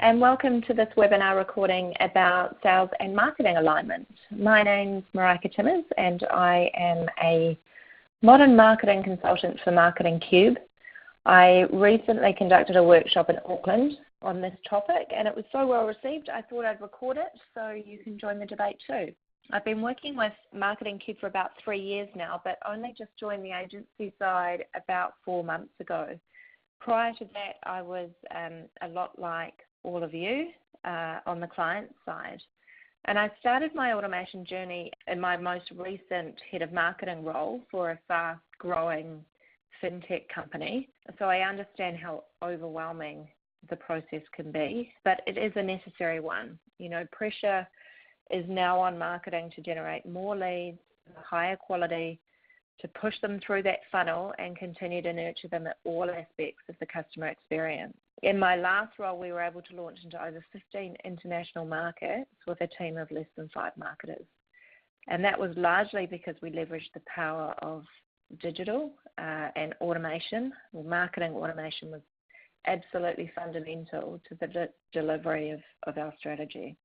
and welcome to this webinar recording about sales and marketing alignment. My name's Marika Timmers and I am a modern marketing consultant for Marketing Cube. I recently conducted a workshop in Auckland on this topic and it was so well received I thought I'd record it so you can join the debate too. I've been working with Marketing Cube for about 3 years now, but only just joined the agency side about 4 months ago. Prior to that, I was a lot like all of you on the client side. And I started my automation journey in my most recent head of marketing role for a fast-growing fintech company. So I understand how overwhelming the process can be, but it is a necessary one. You know, pressure is now on marketing to generate more leads, higher quality, to push them through that funnel and continue to nurture them at all aspects of the customer experience. In my last role, we were able to launch into over 15 international markets with a team of less than 5 marketers. And that was largely because we leveraged the power of digital and automation. Well, marketing automation was absolutely fundamental to the delivery of our strategy.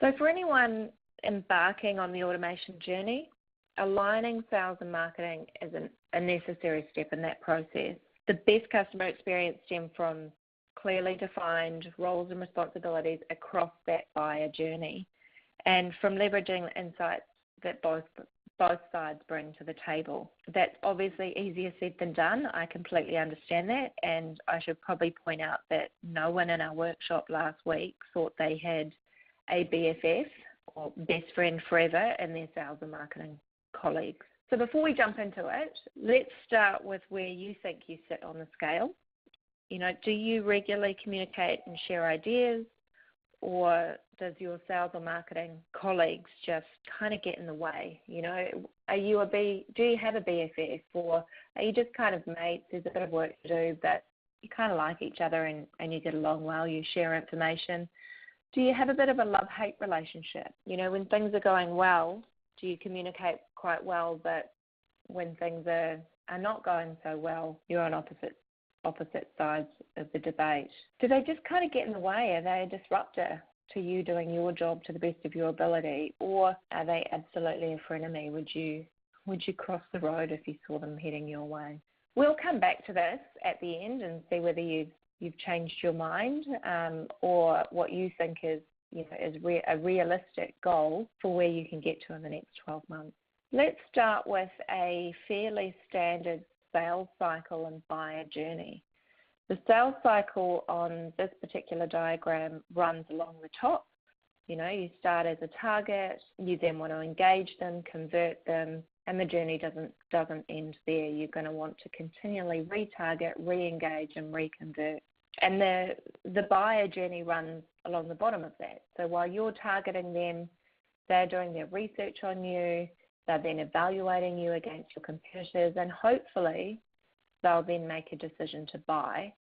So for anyone embarking on the automation journey, aligning sales and marketing is a necessary step in that process. The best customer experience stems from clearly defined roles and responsibilities across that buyer journey and from leveraging the insights that both sides bring to the table. That's obviously easier said than done. I completely understand that, and I should probably point out that no one in our workshop last week thought they had a BFF or best friend forever in their sales and marketing colleagues. So before we jump into it, let's start with where you think you sit on the scale. You know, do you regularly communicate and share ideas, or does your sales or marketing colleagues just kind of get in the way? You know, do you have a BFF, or are you just kind of mates? There's a bit of work to do, but you kind of like each other and you get along well, you share information. Do you have a bit of a love-hate relationship? You know, when things are going well, do you communicate quite well, but when things are not going so well, you're on opposite sides of the debate? Do they just kind of get in the way? Are they a disruptor to you doing your job to the best of your ability, or are they absolutely a frenemy? Would you cross the road if you saw them heading your way? We'll come back to this at the end and see whether you've changed your mind or what you think is a realistic goal for where you can get to in the next 12 months. Let's start with a fairly standard sales cycle and buyer journey. The sales cycle on this particular diagram runs along the top. You know, you start as a target, you then want to engage them, convert them, and the journey doesn't end there. You're going to want to continually retarget, re-engage, and reconvert. And the buyer journey runs along the bottom of that. So while you're targeting them, they're doing their research on you, they're then evaluating you against your competitors, and hopefully they'll then make a decision to buy.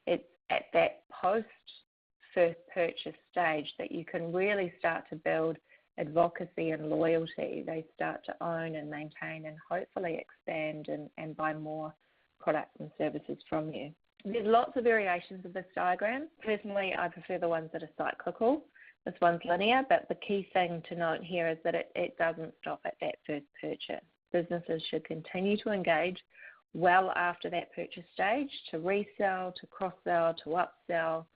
It's at that post-first purchase stage that you can really start to build advocacy and loyalty. They start to own and maintain and hopefully expand and buy more products and services from you. There's lots of variations of this diagram. Personally, I prefer the ones that are cyclical. This one's linear, but the key thing to note here is that it doesn't stop at that first purchase. Businesses should continue to engage well after that purchase stage to resell, to cross-sell, to upsell,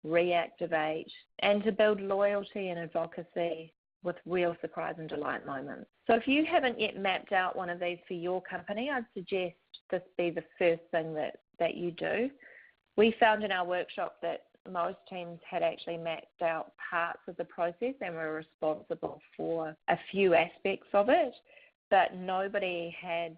reactivate, and to build loyalty and advocacy with real surprise and delight moments. So if you haven't yet mapped out one of these for your company, I'd suggest this be the first thing that you do. We found in our workshop that most teams had actually mapped out parts of the process and were responsible for a few aspects of it, but nobody had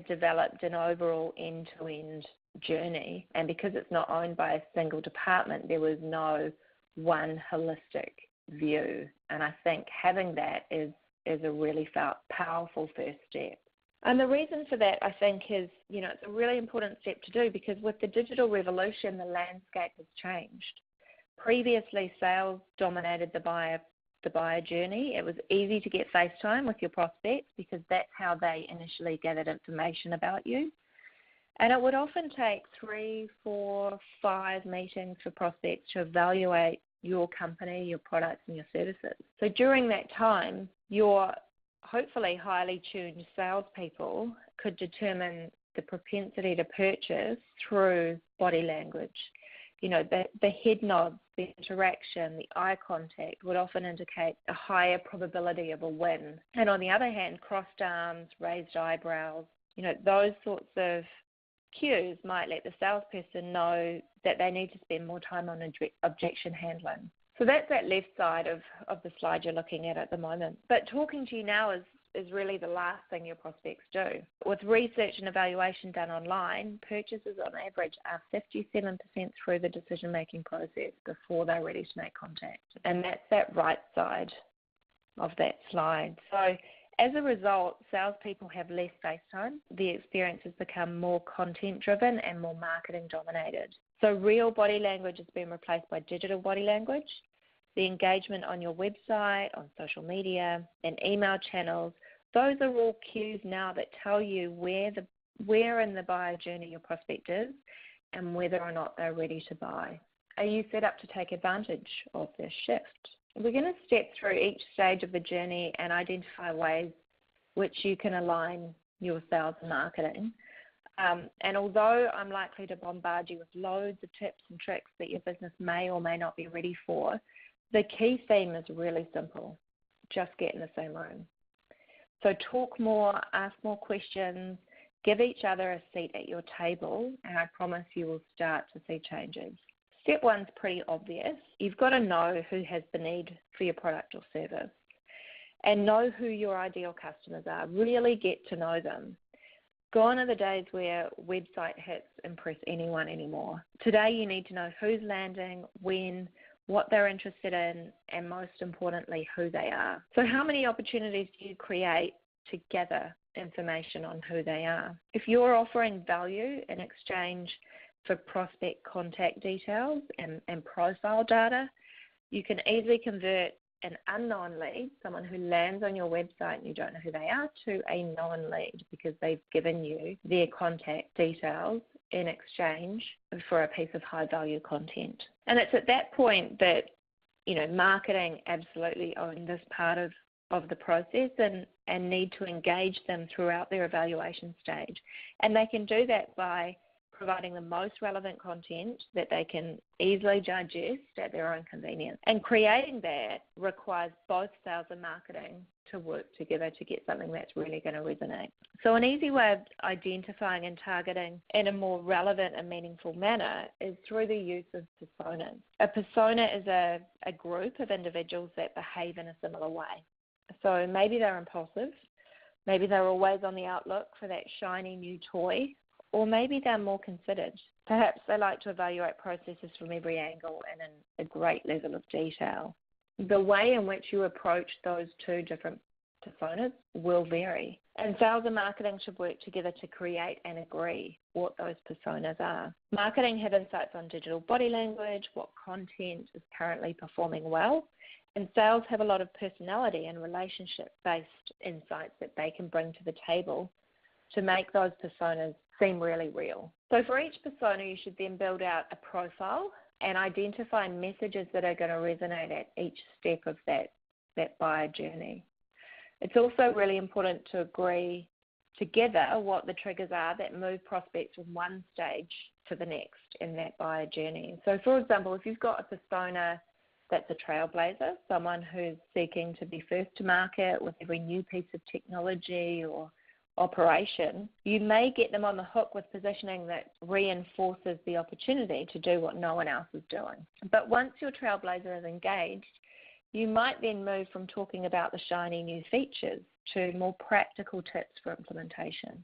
developed an overall end-to-end journey. And because it's not owned by a single department, there was no one holistic view. And I think having that is a really powerful first step. And the reason for that, I think, is, you know, it's a really important step to do because with the digital revolution, the landscape has changed. Previously, sales dominated the buyer journey. It was easy to get FaceTime with your prospects because that's how they initially gathered information about you. And it would often take 3, 4, 5 meetings for prospects to evaluate your company, your products, and your services. So during that time, your hopefully highly tuned salespeople could determine the propensity to purchase through body language. The head nods, the interaction, the eye contact would often indicate a higher probability of a win. And on the other hand, crossed arms, raised eyebrows, those sorts of cues might let the salesperson know that they need to spend more time on objection handling. So that's that left side of the slide you're looking at the moment. But talking to you now is really the last thing your prospects do. With research and evaluation done online, purchasers on average are 57% through the decision-making process before they're ready to make contact. And that's that right side of that slide. So as a result, salespeople have less face time. The experience has become more content-driven and more marketing-dominated. So real body language has been replaced by digital body language. The engagement on your website, on social media, and email channels, those are all cues now that tell you where in the buyer journey your prospect is and whether or not they're ready to buy. Are you set up to take advantage of this shift? We're going to step through each stage of the journey and identify ways which you can align your sales and marketing. And although I'm likely to bombard you with loads of tips and tricks that your business may or may not be ready for, the key theme is really simple. Just get in the same room. So talk more, ask more questions, give each other a seat at your table, and I promise you will start to see changes. Step one's pretty obvious. You've got to know who has the need for your product or service and know who your ideal customers are. Really get to know them. Gone are the days where website hits impress anyone anymore. Today you need to know who's landing, when, what they're interested in, and most importantly, who they are. So how many opportunities do you create to gather information on who they are? If you're offering value in exchange for prospect contact details and profile data, you can easily convert an unknown lead, someone who lands on your website and you don't know who they are, to a known lead because they've given you their contact details in exchange for a piece of high-value content. And it's at that point that, marketing absolutely own this part of the process and need to engage them throughout their evaluation stage. And they can do that by providing the most relevant content that they can easily digest at their own convenience. And creating that requires both sales and marketing to work together to get something that's really going to resonate. So an easy way of identifying and targeting in a more relevant and meaningful manner is through the use of personas. A persona is a group of individuals that behave in a similar way. So maybe they're impulsive, maybe they're always on the outlook for that shiny new toy, or maybe they're more considered. Perhaps they like to evaluate processes from every angle and in a great level of detail. The way in which you approach those two different personas will vary. And sales and marketing should work together to create and agree what those personas are. Marketing have insights on digital body language, what content is currently performing well, and sales have a lot of personality and relationship-based insights that they can bring to the table to make those personas seem really real. So for each persona, you should then build out a profile and identify messages that are going to resonate at each step of that buyer journey. It's also really important to agree together what the triggers are that move prospects from one stage to the next in that buyer journey. So for example, if you've got a persona that's a trailblazer, someone who's seeking to be first to market with every new piece of technology or operation, you may get them on the hook with positioning that reinforces the opportunity to do what no one else is doing. But once your trailblazer is engaged, you might then move from talking about the shiny new features to more practical tips for implementation.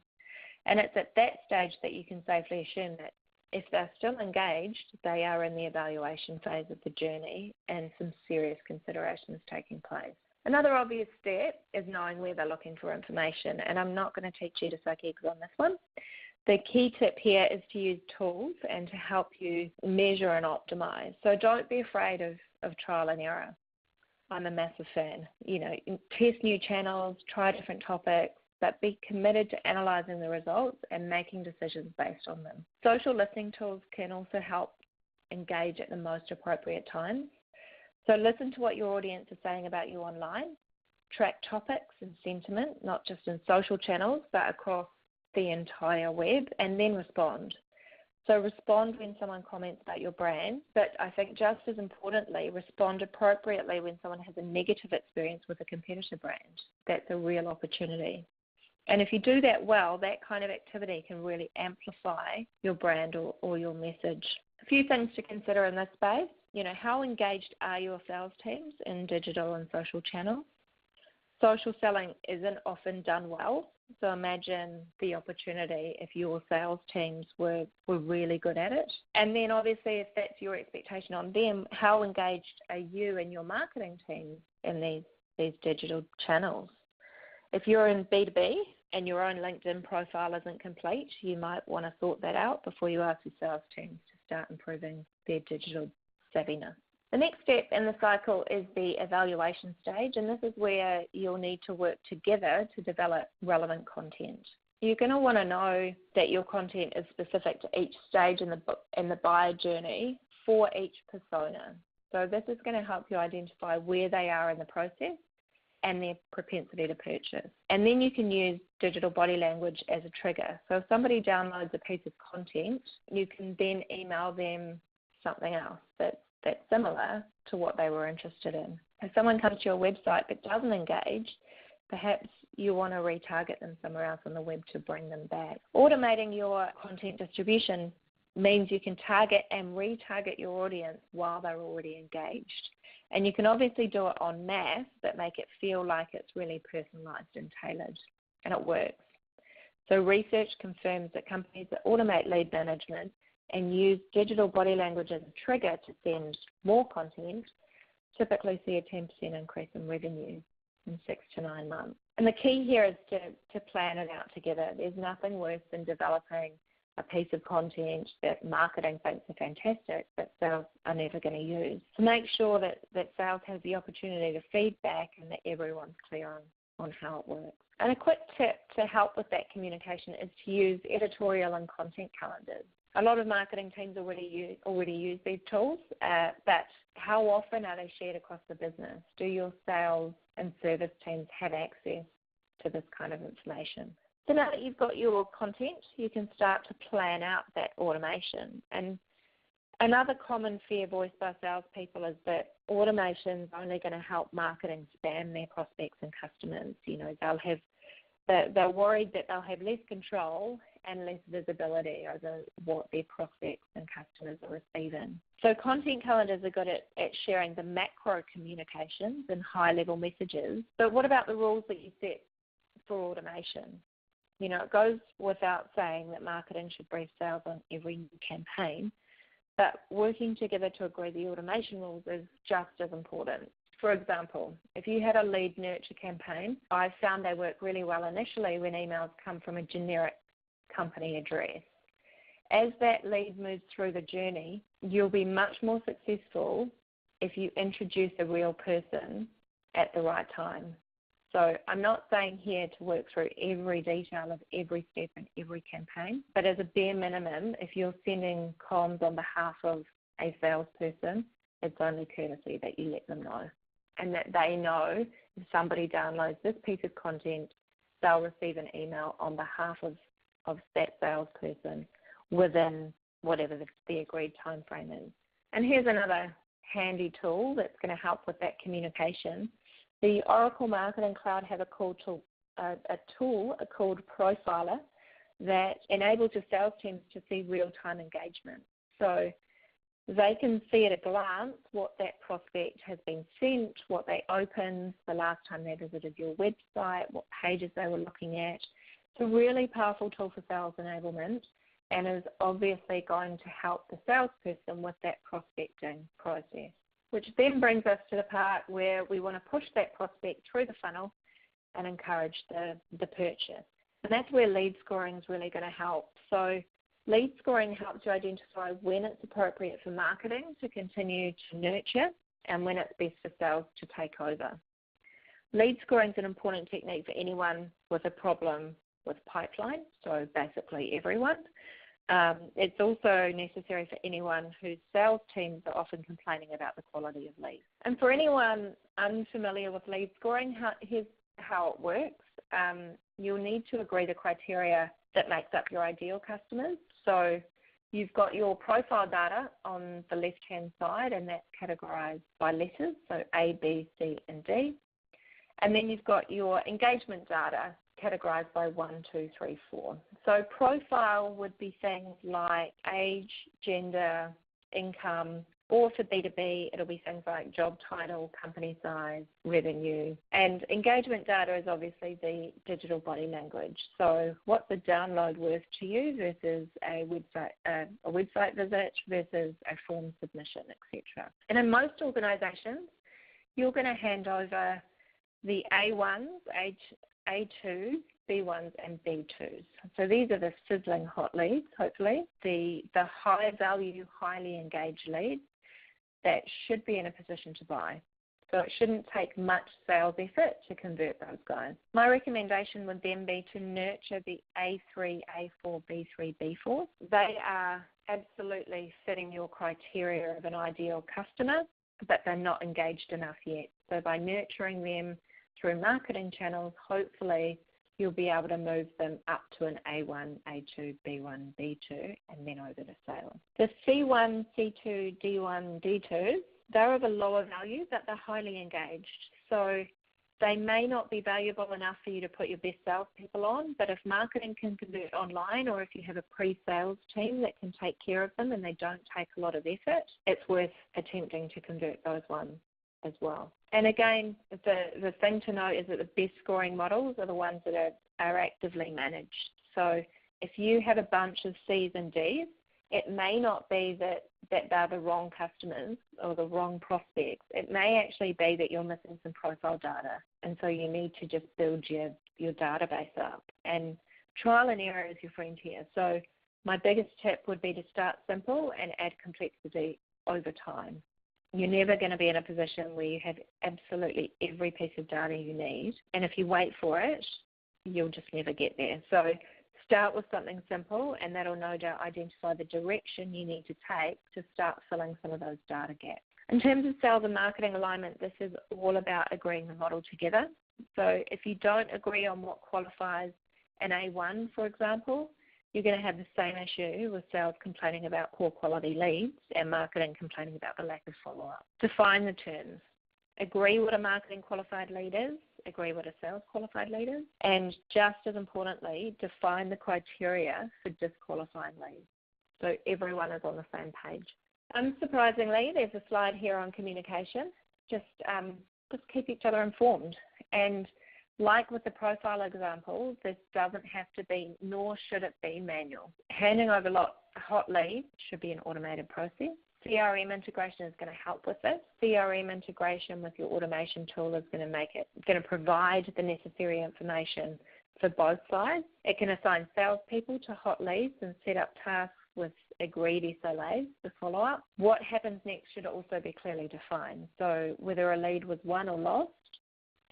And it's at that stage that you can safely assume that if they're still engaged, they are in the evaluation phase of the journey and some serious consideration is taking place. Another obvious step is knowing where they're looking for information, and I'm not going to teach you to suck eggs on this one. The key tip here is to use tools and to help you measure and optimize. So don't be afraid of trial and error. I'm a massive fan. Test new channels, try different topics, but be committed to analysing the results and making decisions based on them. Social listening tools can also help engage at the most appropriate times. So listen to what your audience is saying about you online, track topics and sentiment, not just in social channels, but across the entire web, and then respond. So respond when someone comments about your brand, but I think just as importantly, respond appropriately when someone has a negative experience with a competitor brand. That's a real opportunity. And if you do that well, that kind of activity can really amplify your brand or your message. A few things to consider in this space. How engaged are your sales teams in digital and social channels? Social selling isn't often done well, so imagine the opportunity if your sales teams were really good at it. And then obviously if that's your expectation on them, how engaged are you and your marketing teams in these digital channels? If you're in B2B and your own LinkedIn profile isn't complete, you might want to sort that out before you ask your sales teams to start improving their digital savviness. The next step in the cycle is the evaluation stage, and this is where you'll need to work together to develop relevant content. You're going to want to know that your content is specific to each stage in the buyer journey for each persona. So this is going to help you identify where they are in the process and their propensity to purchase. And then you can use digital body language as a trigger. So if somebody downloads a piece of content, you can then email them something else that's similar to what they were interested in. If someone comes to your website but doesn't engage, perhaps you want to retarget them somewhere else on the web to bring them back. Automating your content distribution means you can target and retarget your audience while they're already engaged. And you can obviously do it en masse, but make it feel like it's really personalised and tailored, and it works. So research confirms that companies that automate lead management and use digital body language as a trigger to send more content typically see a 10% increase in revenue in 6 to 9 months. And the key here is to plan it out together. There's nothing worse than developing a piece of content that marketing thinks are fantastic but sales are never going to use. So make sure that sales has the opportunity to feedback and that everyone's clear on how it works. And a quick tip to help with that communication is to use editorial and content calendars. A lot of marketing teams already use these tools, but how often are they shared across the business? Do your sales and service teams have access to this kind of information? So now that you've got your content, you can start to plan out that automation. And another common fear voiced by salespeople is that automation is only going to help marketing spam their prospects and customers. They're worried that they'll have less control and less visibility over what their prospects and customers are receiving. So content calendars are good at sharing the macro communications and high-level messages. But what about the rules that you set for automation? It goes without saying that marketing should brief sales on every new campaign, but working together to agree the automation rules is just as important. For example, if you had a lead nurture campaign, I found they work really well initially when emails come from a generic company address. As that lead moves through the journey, you'll be much more successful if you introduce a real person at the right time. So I'm not saying here to work through every detail of every step in every campaign, but as a bare minimum, if you're sending comms on behalf of a salesperson, it's only courtesy that you let them know, and that they know if somebody downloads this piece of content, they'll receive an email on behalf of that salesperson within whatever the agreed time frame is. And here's another handy tool that's going to help with that communication. The Oracle Marketing Cloud have a tool called Profiler that enables your sales teams to see real-time engagement. So they can see at a glance what that prospect has been sent, what they opened, the last time they visited your website, what pages they were looking at. It's a really powerful tool for sales enablement and is obviously going to help the salesperson with that prospecting process, which then brings us to the part where we want to push that prospect through the funnel and encourage the purchase. And that's where lead scoring is really going to help. So lead scoring helps you identify when it's appropriate for marketing to continue to nurture and when it's best for sales to take over. Lead scoring is an important technique for anyone with a problem with pipeline, so basically everyone. It's also necessary for anyone whose sales teams are often complaining about the quality of leads. And for anyone unfamiliar with lead scoring, here's how it works. You'll need to agree the criteria that makes up your ideal customers. So you've got your profile data on the left-hand side, and that's categorized by letters, so A, B, C, and D. And then you've got your engagement data categorized by 1, 2, 3, 4. So profile would be things like age, gender, income, or for B2B, it'll be things like job title, company size, revenue. And engagement data is obviously the digital body language. So what's a download worth to you versus a website visit versus a form submission, etc. And in most organizations, you're going to hand over the A1s, A2s, B1s, and B2s. So these are the sizzling hot leads, hopefully, the high value, highly engaged leads that should be in a position to buy. So it shouldn't take much sales effort to convert those guys. My recommendation would then be to nurture the A3, A4, B3, B4. They are absolutely fitting your criteria of an ideal customer, but they're not engaged enough yet. So by nurturing them through marketing channels, hopefully you'll be able to move them up to an A1, A2, B1, B2, and then over to sales. The C1, C2, D1, D2s, they're of a lower value, but they're highly engaged. So they may not be valuable enough for you to put your best salespeople on, but if marketing can convert online, or if you have a pre-sales team that can take care of them and they don't take a lot of effort, it's worth attempting to convert those ones as well. And again, the thing to note is that the best scoring models are the ones that are actively managed. So if you have a bunch of C's and D's, it may not be that they're the wrong customers or the wrong prospects. It may actually be that you're missing some profile data, and so you need to just build your database up. And trial and error is your friend here. So my biggest tip would be to start simple and add complexity over time. You're never going to be in a position where you have absolutely every piece of data you need. And if you wait for it, you'll just never get there. So start with something simple, and that'll no doubt identify the direction you need to take to start filling some of those data gaps. In terms of sales and marketing alignment, this is all about agreeing the model together. So if you don't agree on what qualifies an A1, for example, you're going to have the same issue with sales complaining about poor quality leads and marketing complaining about the lack of follow-up. Define the terms. Agree what a marketing qualified lead is, agree what a sales qualified lead is, and just as importantly, define the criteria for disqualifying leads so everyone is on the same page. Unsurprisingly, there's a slide here on communication. Just keep each other informed. And like with the profile example, this doesn't have to be, nor should it be, manual. Handing over hot leads should be an automated process. CRM integration is going to help with this. CRM integration with your automation tool is going to provide the necessary information for both sides. It can assign salespeople to hot leads and set up tasks with agreed SLAs to follow up. What happens next should also be clearly defined. So whether a lead was won or lost,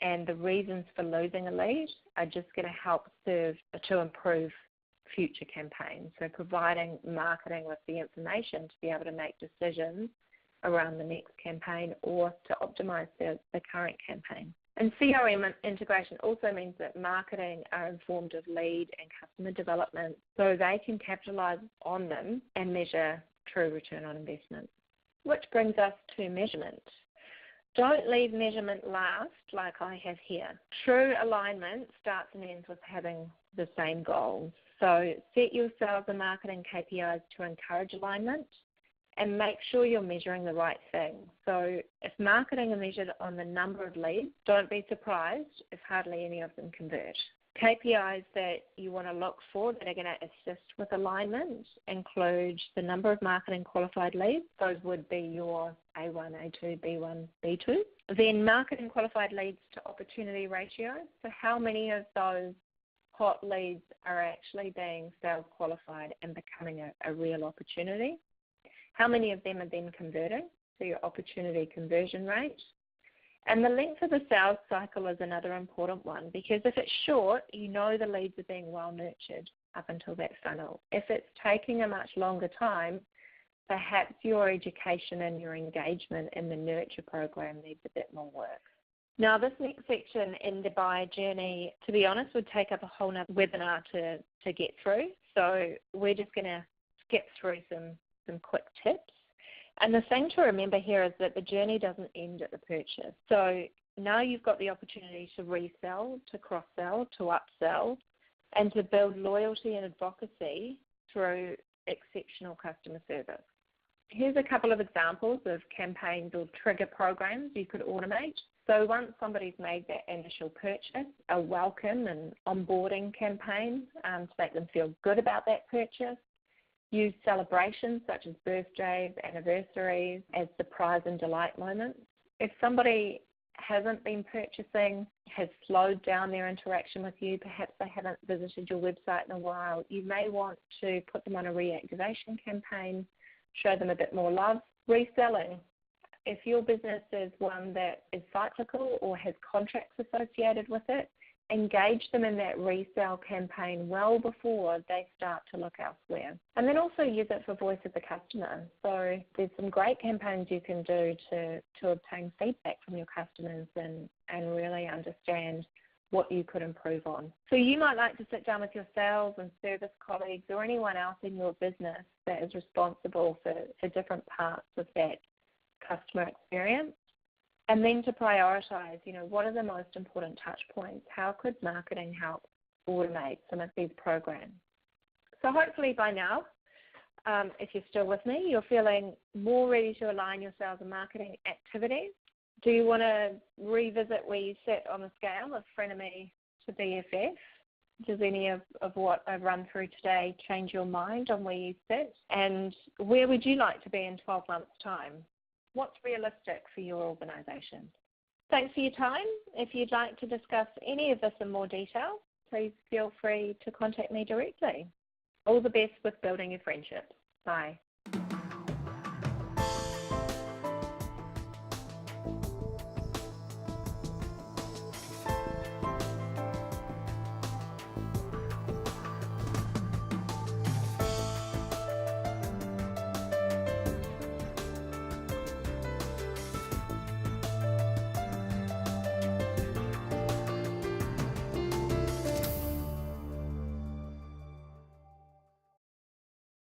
and the reasons for losing a lead are just going to help serve to improve future campaigns. So providing marketing with the information to be able to make decisions around the next campaign or to optimize the current campaign. And CRM integration also means that marketing are informed of lead and customer development so they can capitalize on them and measure true return on investment. Which brings us to measurement. Don't leave measurement last like I have here. True alignment starts and ends with having the same goals. So set your sales and marketing KPIs to encourage alignment and make sure you're measuring the right thing. So if marketing are measured on the number of leads, don't be surprised if hardly any of them convert. KPIs that you want to look for that are going to assist with alignment include the number of marketing qualified leads. Those would be your A1, A2, B1, B2. Then marketing qualified leads to opportunity ratio. So how many of those hot leads are actually being sales qualified and becoming a real opportunity? How many of them are then converting? So your opportunity conversion rate. And the length of the sales cycle is another important one, because if it's short, you know the leads are being well nurtured up until that funnel. If it's taking a much longer time, perhaps your education and your engagement in the nurture program needs a bit more work. Now, this next section in the buyer journey, to be honest, would take up a whole nother webinar to get through. So we're just going to skip through some quick tips. And the thing to remember here is that the journey doesn't end at the purchase. So now you've got the opportunity to resell, to cross-sell, to upsell, and to build loyalty and advocacy through exceptional customer service. Here's a couple of examples of campaigns or trigger programs you could automate. So once somebody's made that initial purchase, a welcome and onboarding campaign to make them feel good about that purchase. Use celebrations such as birthdays, anniversaries as surprise and delight moments. If somebody hasn't been purchasing, has slowed down their interaction with you, perhaps they haven't visited your website in a while, you may want to put them on a reactivation campaign, show them a bit more love. Reselling. If your business is one that is cyclical or has contracts associated with it, engage them in that resale campaign well before they start to look elsewhere. And then also use it for voice of the customer. So there's some great campaigns you can do to obtain feedback from your customers and really understand what you could improve on. So you might like to sit down with your sales and service colleagues or anyone else in your business that is responsible for different parts of that customer experience. And then to prioritize, what are the most important touch points? How could marketing help automate some of these programs? So hopefully by now, if you're still with me, you're feeling more ready to align your sales and marketing activities. Do you want to revisit where you sit on the scale of Frenemy to BFF? Does any of what I've run through today change your mind on where you sit? And where would you like to be in 12 months' time? What's realistic for your organisation? Thanks for your time. If you'd like to discuss any of this in more detail, please feel free to contact me directly. All the best with building your friendships. Bye.